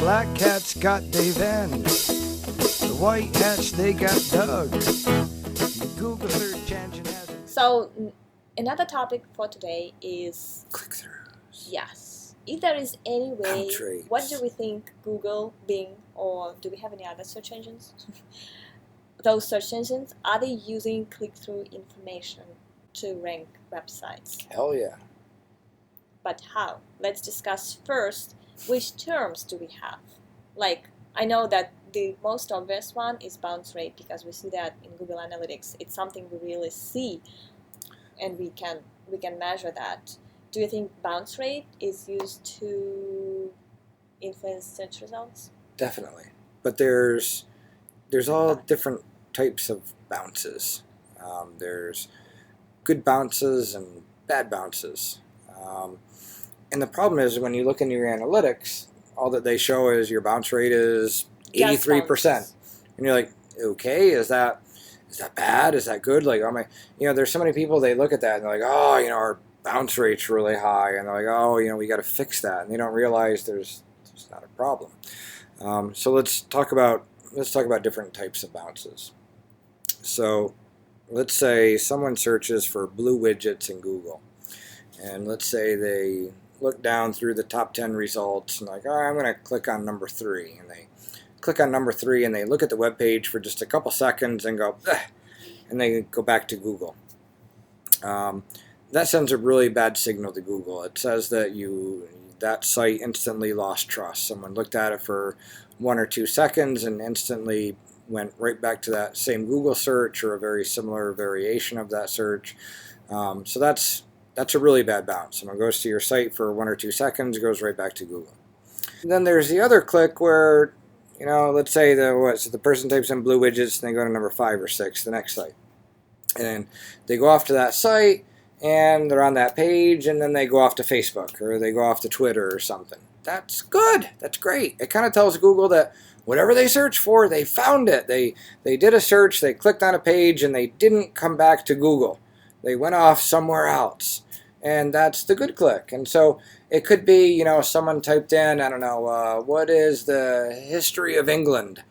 black cats got Dave N. The white hats, they got Doug. The Google search engine has... So, another topic for today is... click-throughs. Yes. If there is any way, Bounce rates. what do we think Google, Bing, or do we have any other search engines? Those search engines, are they using click-through information to rank websites? Hell yeah. But how? Let's discuss first, which terms do we have? Like, I know that the most obvious one is bounce rate because we see that in Google Analytics. It's something we really see, and we can measure that. Do you think bounce rate is used to influence search results? Definitely. But there's all different types of bounces. There's good bounces and bad bounces. And the problem is when you look into your analytics, all that they show is your bounce rate is 83%. And you're like, okay, is that bad? Is that good? Like, there's so many people, they look at that and they're like, oh, our bounce rate's really high. And they're like, oh, we got to fix that. And they don't realize there's not a problem. So let's talk about different types of bounces. So let's say someone searches for blue widgets in Google. And let's say they look down through the top 10 results and like, all right, I'm going to click on number 3. And they click on number 3 and they look at the web page for just a couple seconds and go, ugh, and they go back to Google. That sends a really bad signal to Google. It says that that site instantly lost trust. Someone looked at it for 1 or 2 seconds and instantly went right back to that same Google search or a very similar variation of that search. So that's a really bad bounce. Someone goes to your site for 1 or 2 seconds, goes right back to Google. And then there's the other click where, let's say the person types in blue widgets and they go to number 5 or 6, the next site. And they go off to that site and they're on that page and then they go off to Facebook or they go off to Twitter or something. That's good. That's great. It kind of tells Google that whatever they searched for, they found it. They did a search, they clicked on a page and they didn't come back to Google. They went off somewhere else. And that's the good click. And so it could be, someone typed in, I don't know, what is the history of England?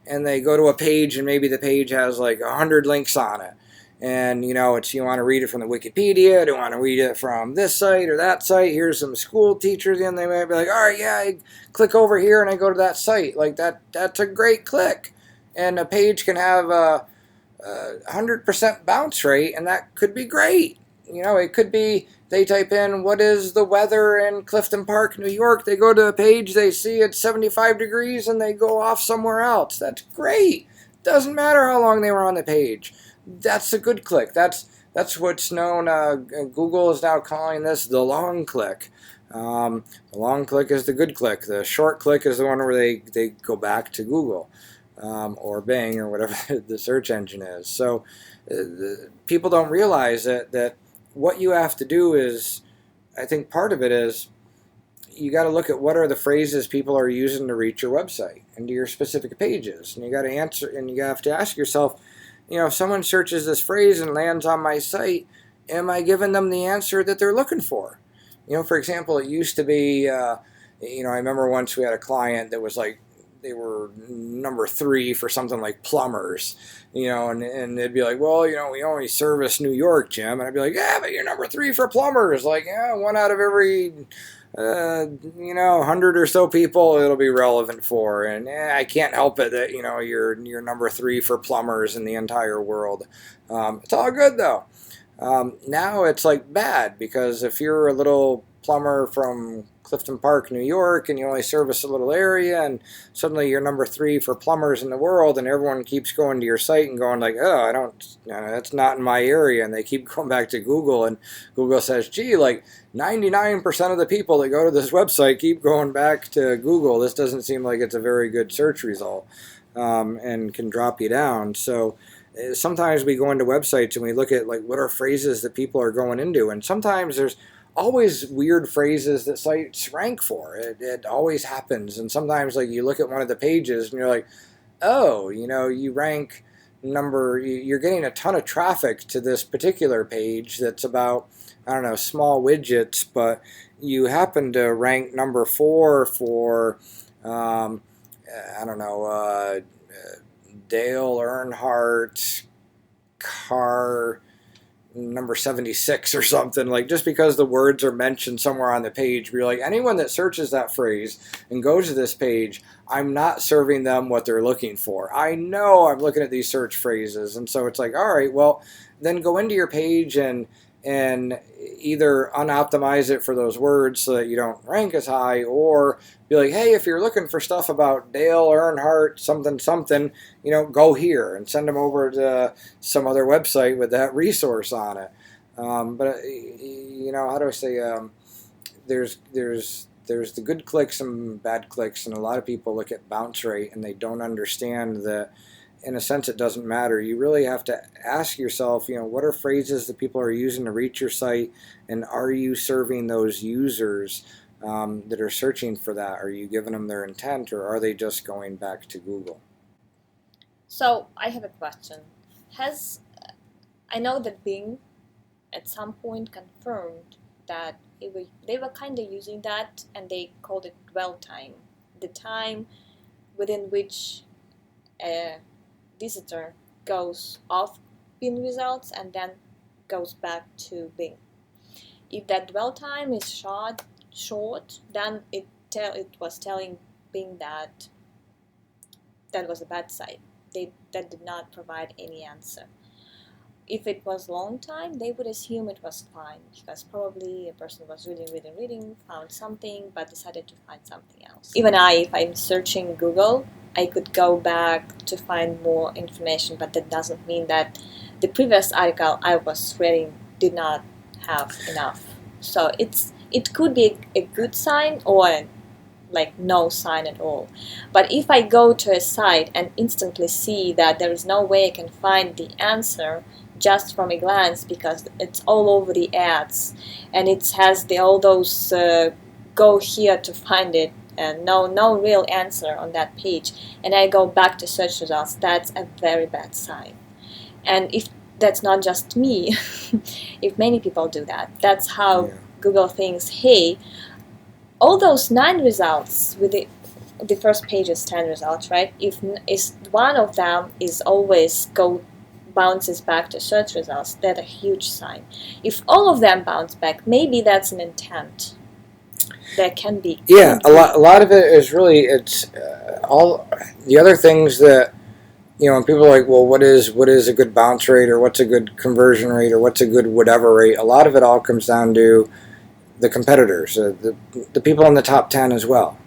And they go to a page and maybe the page has like 100 links on it. And, you want to read it from the Wikipedia, do you want to read it from this site or that site? Here's some school teachers, and they might be like, all right, yeah, I click over here and I go to that site. Like that's a great click. And a page can have a 100% bounce rate, and that could be great. It could be they type in, what is the weather in Clifton Park, New York? They go to a page, they see it's 75 degrees, and they go off somewhere else. That's great. Doesn't matter how long they were on the page. That's a good click. That's what's known, Google is now calling this the long click. The long click is the good click. The short click is the one where they go back to Google or Bing or whatever the search engine is. So people don't realize that what you have to do is, I think part of it is, you got to look at what are the phrases people are using to reach your website and to your specific pages. And you got to answer, and you have to ask yourself, if someone searches this phrase and lands on my site, am I giving them the answer that they're looking for? For example, it used to be, I remember once we had a client that was like, they were number 3 for something like plumbers, and they'd be like, well, we only service New York, Jim. And I'd be like, yeah, but you're number 3 for plumbers. Like, yeah, 1 out of every, 100 or so people it'll be relevant for. And I can't help it that, you're number 3 for plumbers in the entire world. It's all good though. Now it's like bad, because if you're a little plumber from Clifton Park, New York, and you only service a little area, and suddenly you're number 3 for plumbers in the world, and everyone keeps going to your site and going like, oh, that's not in my area, and they keep going back to Google, and Google says, gee, like 99% of the people that go to this website keep going back to Google. This doesn't seem like it's a very good search result, and can drop you down. So sometimes we go into websites and we look at like what are phrases that people are going into, and sometimes there's always weird phrases that sites rank for. It always happens. And sometimes like you look at one of the pages and you're like, oh, you rank you're getting a ton of traffic to this particular page that's about, I don't know, small widgets, but you happen to rank number 4 for I don't know, Dale Earnhardt car number 76 or something, like just because the words are mentioned somewhere on the page, we're like, anyone that searches that phrase and goes to this page, I'm not serving them what they're looking for. I know I'm looking at these search phrases, and so it's like, all right, well, then go into your page and either unoptimize it for those words so that you don't rank as high, or be like, hey, if you're looking for stuff about Dale Earnhardt something something, go here, and send them over to some other website with that resource on it. But how do I say? There's the good clicks and bad clicks, and a lot of people look at bounce rate and they don't understand that. In a sense, it doesn't matter. You really have to ask yourself, what are phrases that people are using to reach your site, and are you serving those users that are searching for that? Are you giving them their intent, or are they just going back to Google? So I have a question. I know that Bing at some point confirmed that they were kind of using that, and they called it dwell time, the time within which a visitor goes off Bing results and then goes back to Bing. If that dwell time is short, then it was telling Bing that was a bad site. That did not provide any answer. If it was long time, they would assume it was fine, because probably a person was reading, found something, but decided to find something else. Even if I'm searching Google, I could go back to find more information, but that doesn't mean that the previous article I was reading did not have enough. So it could be a good sign or like no sign at all. But if I go to a site and instantly see that there is no way I can find the answer just from a glance, because it's all over the ads and it has all those go here to find it, and no real answer on that page, and I go back to search results, that's a very bad sign. And if that's not just me, if many people do that, that's how Google thinks, hey, all those 9 results with the first page is 10 results, right? If one of them is always bounces back to search results, that's a huge sign. If all of them bounce back, maybe that's an intent. There can be. Yeah, a lot of it is really, it's all the other things that, when people are like, well, what is a good bounce rate, or what's a good conversion rate, or what's a good whatever rate, a lot of it all comes down to the competitors, the people in the top 10 as well.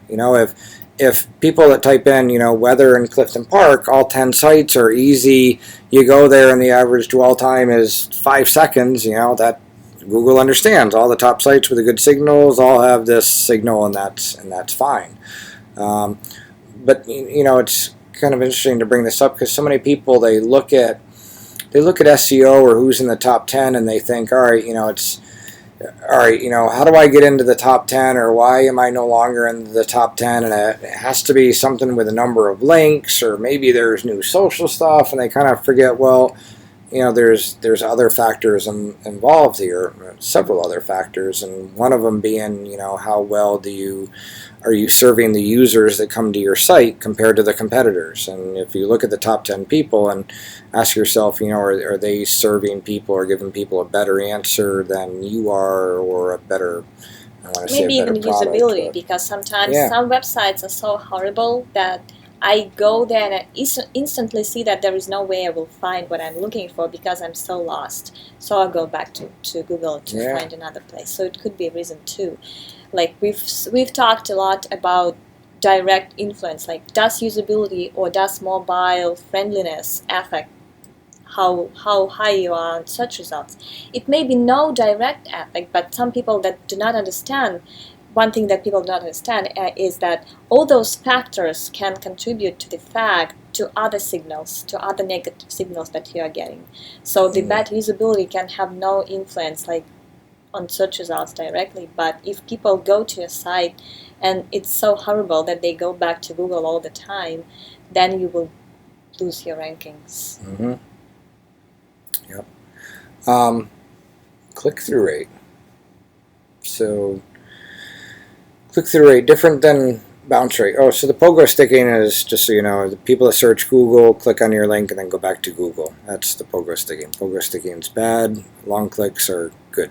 If people that type in, weather in Clifton Park, all 10 sites are easy, you go there and the average dwell time is 5 seconds, that Google understands. All the top sites with the good signals all have this signal, and that's fine. But it's kind of interesting to bring this up, because so many people, they look at SEO or who's in the top 10, and they think, all right, how do I get into the top 10, or why am I no longer in the top 10? And it has to be something with a number of links, or maybe there's new social stuff, and they kind of forget, well, there's other factors involved here, several other factors, and one of them being, how well are you serving the users that come to your site compared to the competitors? And if you look at the top 10 people and ask yourself, are they serving people or giving people a better answer than you are, or a better, maybe even usability, because sometimes some websites are so horrible that I go there and I instantly see that there is no way I will find what I'm looking for because I'm so lost. So I'll go back to Google to find another place. So it could be a reason too. Like we've talked a lot about direct influence, like does usability or does mobile friendliness affect how high you are on search results? It may be no direct effect, but some people that do not understand, one thing that people do not understand is that all those factors can contribute to the fact to other signals, to other negative signals that you are getting. So the bad usability can have no influence like on search results directly, but if people go to your site and it's so horrible that they go back to Google all the time, then you will lose your rankings. Mm-hmm. Yep. Click-through rate. So click-through rate, different than Bounce rate. Oh, so the pogo sticking is, just so you know, the people that search Google, click on your link, and then go back to Google. That's the pogo sticking. Pogo sticking is bad. Long clicks are good.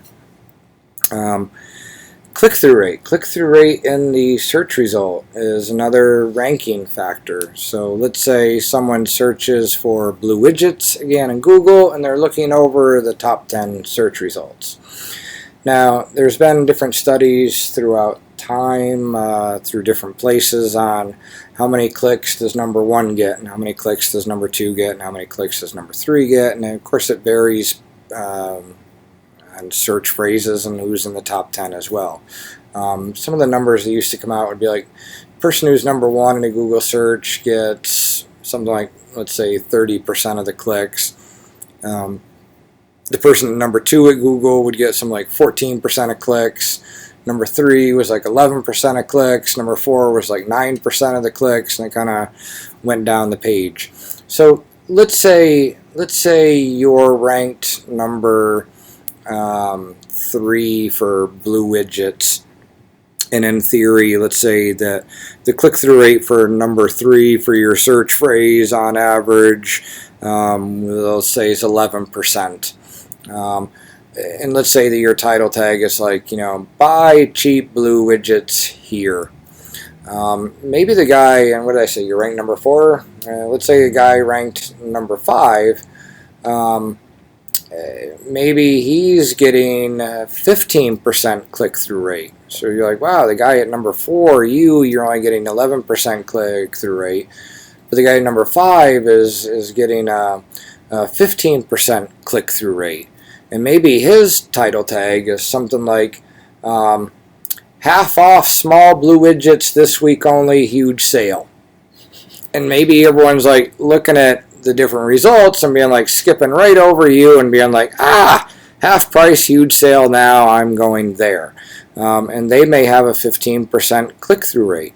Click-through rate. Click-through rate in the search result is another ranking factor. So let's say someone searches for blue widgets, again, in Google, and they're looking over the top 10 search results. Now, there's been different studies throughout time, through different places, on how many clicks does number 1 get, and how many clicks does number 2 get, and how many clicks does number 3 get, and of course it varies on search phrases and who's in the top 10 as well. Some of the numbers that used to come out would be like, the person who's number 1 in a Google search gets something like, let's say, 30% of the clicks. The person number 2 at Google would get something like 14% of clicks. Number 3 was like 11% of clicks. Number 4 was like 9% of the clicks, and it kind of went down the page. So let's say you're ranked number 3 for blue widgets, and in theory, let's say that the click-through rate for number 3 for your search phrase on average, we'll say is 11%. And let's say that your title tag is like, buy cheap blue widgets here. Maybe the guy, and what did I say, you're ranked number 4? Let's say the guy ranked number 5. Maybe he's getting 15% click-through rate. So you're like, wow, the guy at number 4, you're only getting 11% click-through rate. But the guy at number 5 is getting a 15% click-through rate. And maybe his title tag is something like, half off small blue widgets this week only, huge sale. And maybe everyone's like looking at the different results and being like skipping right over you and being like, half price, huge sale now, I'm going there. And they may have a 15% click-through rate.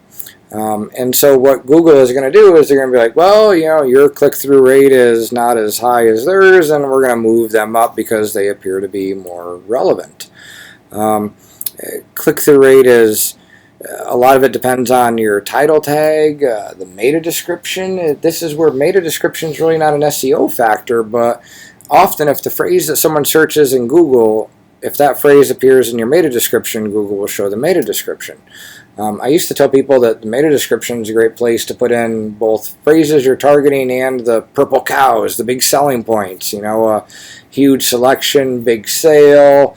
And so what Google is going to do is they're going to be like, well, your click-through rate is not as high as theirs, and we're going to move them up because they appear to be more relevant. Click-through rate is, a lot of it depends on your title tag, the meta description. This is where meta description is really not an SEO factor, but often if the phrase that someone searches in Google, if that phrase appears in your meta description, Google will show the meta description. I used to tell people that the meta description is a great place to put in both phrases you're targeting and the purple cows, the big selling points. A huge selection, big sale,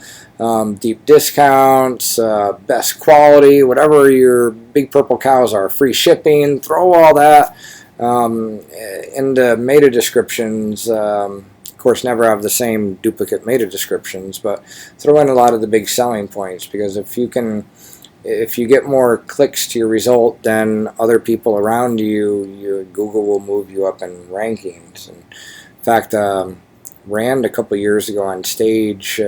deep discounts, best quality, whatever your big purple cows are, free shipping. Throw all that into meta descriptions. Of course, never have the same duplicate meta descriptions, but throw in a lot of the big selling points, because if you get more clicks to your result than other people around you, Google will move you up in rankings. And in fact, Rand a couple years ago on stage,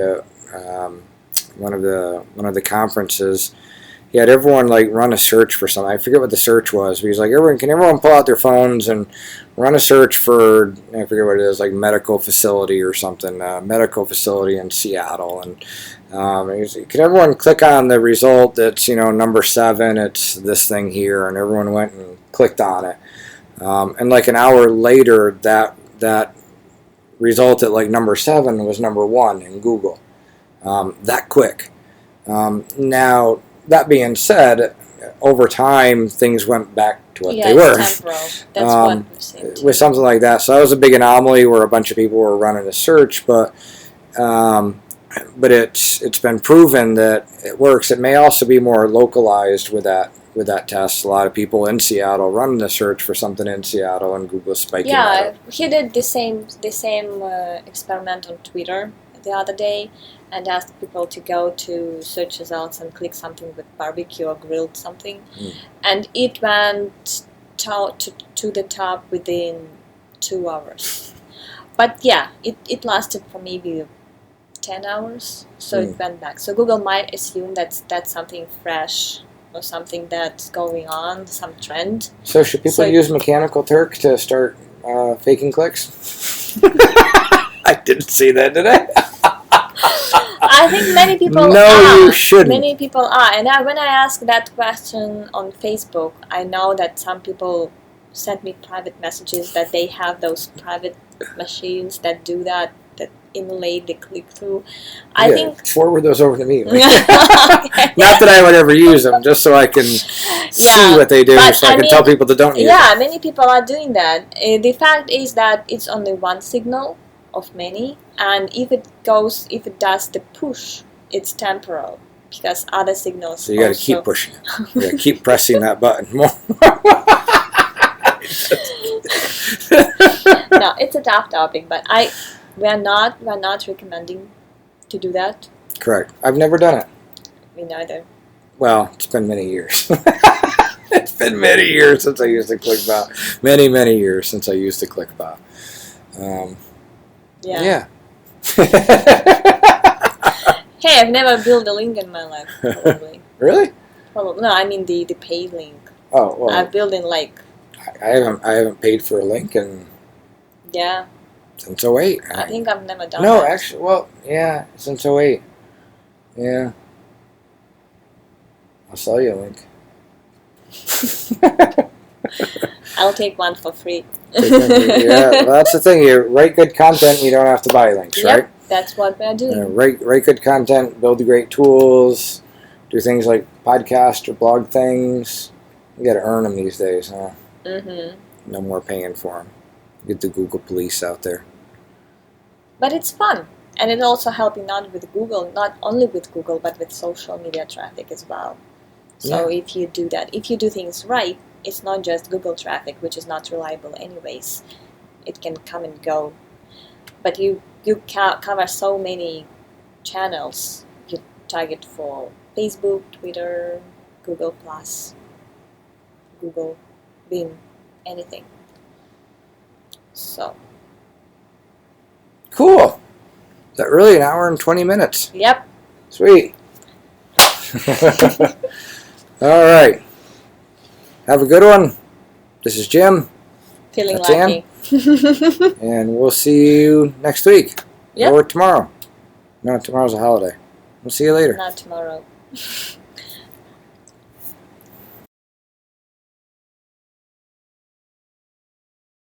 one of the conferences, he had everyone like run a search for something. I forget what the search was, but he's like, can everyone pull out their phones and run a search for, I forget what it is, like medical facility or something, medical facility in Seattle. And can everyone click on the result that's, number 7, it's this thing here, and everyone went and clicked on it. And like an hour later, that result at like number 7 was number 1 in Google. That quick. Now, that being said, over time, things went back to what they were. Temporal. That's what we've seen too. With something like that. So that was a big anomaly where a bunch of people were running a search, but it's been proven that it works. It may also be more localized with that test. A lot of people in Seattle running the search for something in Seattle, and Google spiking that up. He did the same experiment on Twitter the other day, and asked people to go to search results and click something with barbecue or grilled something, and it went to the top within 2 hours. But yeah, it lasted for maybe 10 hours, so it went back. So Google might assume that's something fresh or something that's going on, some trend. So should people use Mechanical Turk to start faking clicks? I didn't see that, did I? I think many people No, are. you shouldn't. Many people are. And when I ask that question on Facebook, I know that some people send me private messages that they have those private machines that do that emulate the click-through. I think forward those over to me. Okay. Not that I would ever use them, just so I can see what they do, so I can tell people that don't use them. Yeah, many people are doing that. The fact is that it's only one signal of many, and if it does the push, it's temporal because other signals. So you got to keep pushing. You got to keep pressing that button more. No, it's a tough topic, but we're not recommending to do that. Correct. I've never done it. Me neither. Well, it's been many years. It's been many years since I used the ClickBot. Many, many years since I used the ClickBot. Yeah. Hey, I've never built a link in my life, probably. Really? Probably. No, I mean the paid link. Oh, well. I've built in like... I haven't paid for a link since 08. I think I've never done No, that. actually, well, yeah, since 08. Yeah. I'll sell you a link. I'll take one for free. Yeah, well, that's the thing. You write good content, you don't have to buy links, Yep, right? that's what we're doing. Write good content, build great tools, do things like podcast or blog things. You got to earn them these days, huh? Mm-hmm. No more paying for them. Get the Google police out there. But it's fun. And it's also helping out with Google, not only with Google, but with social media traffic as well. So if you do that, if you do things right, it's not just Google traffic, which is not reliable anyways. It can come and go. But you cover so many channels. You target for Facebook, Twitter, Google+, Google, Bing, anything. So. Cool. Is that really an hour and 20 minutes? Yep. Sweet. All right. Have a good one. This is Jim. Feeling That's lucky. And we'll see you next week. Yep. Or tomorrow. No, tomorrow's a holiday. We'll see you later. Not tomorrow.